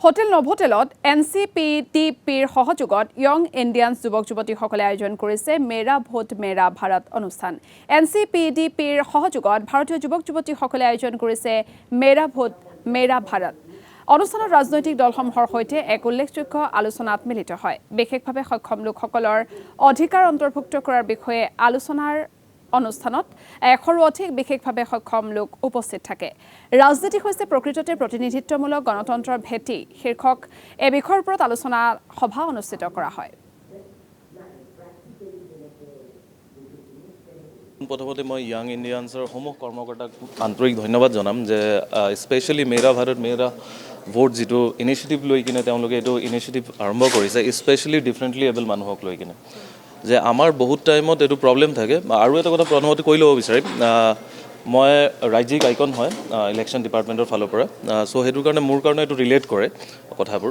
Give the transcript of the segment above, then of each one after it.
Hotel নভোটেলত NCPTPৰ সহযোগত young Indian যুৱক-যুৱতীসকলে আয়োজন কৰিছে মেৰা ভোট মেৰা ভাৰত অনুষ্ঠান। NCPTPৰ সহযোগত ভাৰতীয় যুৱক-যুৱতীসকলে আয়োজন কৰিছে মেৰা ভোট মেৰা ভাৰত। অনুষ্ঠানত ৰাজনৈতিক দলসমূহৰ সৈতে এক উল্লেখযোগ্য আলোচনাত মিলিত হয়। বিশেষভাৱে সক্ষম লোকসকলৰ অধিকাৰ অন্তৰ্ভুক্ত কৰাৰ বিষয়ে আলোচনাৰ অনুষ্ঠানত 100ৰো অধিক বিশেষভাৱে সক্ষম লোক উপস্থিত থাকে। ৰাজনীতি হৈছে প্ৰকৃততে প্ৰতিনিধিত্বমূলক গণতন্ত্ৰৰ ভেটি শীৰ্ষক এই বিষয়ৰ ওপৰত আলোচনা সভা অনুষ্ঠিত কৰা হয়। প্ৰথমতে মই ইয়াং ইণ্ডিয়ানছৰ সমূহ কৰ্মকৰ্তাক আন্তৰিক ধন্যবাদ জনাম যে স্পেচিয়েলি মেৰা ভাৰত মেৰা ভোট যিটো ইনিচিয়েটিভ লৈ কিনে তেওঁলোকে এইটো ইনিচিয়েটিভ আৰম্ভ কৰিছে, স্পেচিয়েলি ডিফাৰেণ্টলি এবল মানুহক লৈ কিনে। যে আমাৰ বহুত টাইমত এইটো প্ৰব্লেম থাকে। আৰু এটা কথা প্ৰথমতে কৈ ল'ব বিচাৰিম, মই ৰাজ্যিক আইকন হয় ইলেকশ্যন ডিপাৰ্টমেণ্টৰ ফালৰ পৰা, চ' সেইটো কাৰণে মোৰ কাৰণে এইটো ৰিলেট কৰে কথাবোৰ।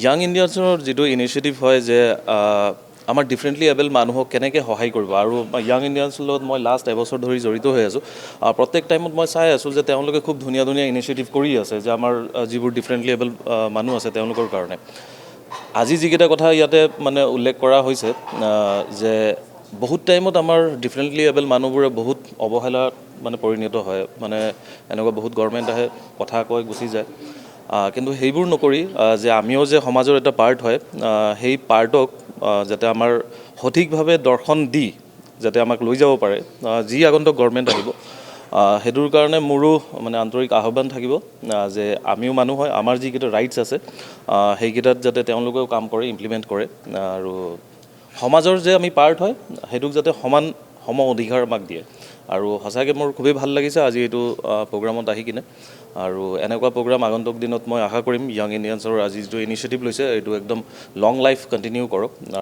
ইয়াং ইণ্ডিয়ানছৰ যিটো ইনিচিয়েটিভ হয় যে আমাৰ ডিফাৰেণ্টলি এবল মানুহক কেনেকৈ সহায় কৰিব, আৰু ইয়াং ইণ্ডিয়ানছৰ লগত মই লাষ্ট এবছৰ ধৰি জড়িত হৈ আছোঁ। প্ৰত্যেক টাইমত মই চাই আছোঁ যে তেওঁলোকে খুব ধুনীয়া ধুনীয়া ইনিচিয়েটিভ কৰি আছে যে আমাৰ যিবোৰ ডিফাৰেণ্টলি এবল মানুহ আছে তেওঁলোকৰ কাৰণে। আজি যিকেইটা কথা ইয়াতে মানে উল্লেখ কৰা হৈছে যে বহুত টাইমত আমাৰ ডিফাৰেণ্টলি এবল মানুহবোৰে বহুত অৱহেলাত মানে পৰিণত হয়, মানে এনেকুৱা বহুত গভৰ্ণমেণ্ট আহে কথা কয় গুচি যায়, কিন্তু সেইবোৰ নকৰি যে আমিও যে সমাজৰ এটা পাৰ্ট হয়, সেই পাৰ্টক যাতে আমাৰ সঠিকভাৱে দৰ্শন দি যাতে আমাক লৈ যাব পাৰে যি আগন্তুক গভৰ্ণমেণ্ট আহিব, সেইটোৰ কাৰণে মোৰো মানে আন্তৰিক আহ্বান থাকিব যে আমিও মানুহ হয়, আমাৰ যিকেইটা ৰাইটছ আছে সেইকেইটাত যাতে তেওঁলোকেও কাম কৰে, ইমপ্লিমেণ্ট কৰে, আৰু সমাজৰ যে আমি পাৰ্ট হয় সেইটোক যাতে সম অধিকাৰ আমাক দিয়ে। আৰু সঁচাকৈ মোৰ খুবেই ভাল লাগিছে আজি এইটো প্ৰগ্ৰামত আহি কিনে, আৰু এনেকুৱা প্ৰগ্ৰাম আগন্তুক দিনত মই আশা কৰিম ইয়াং ইণ্ডিয়ানছৰ আজি যিটো ইনিচিয়েটিভ লৈছে এইটো একদম লং লাইফ কণ্টিনিউ কৰক।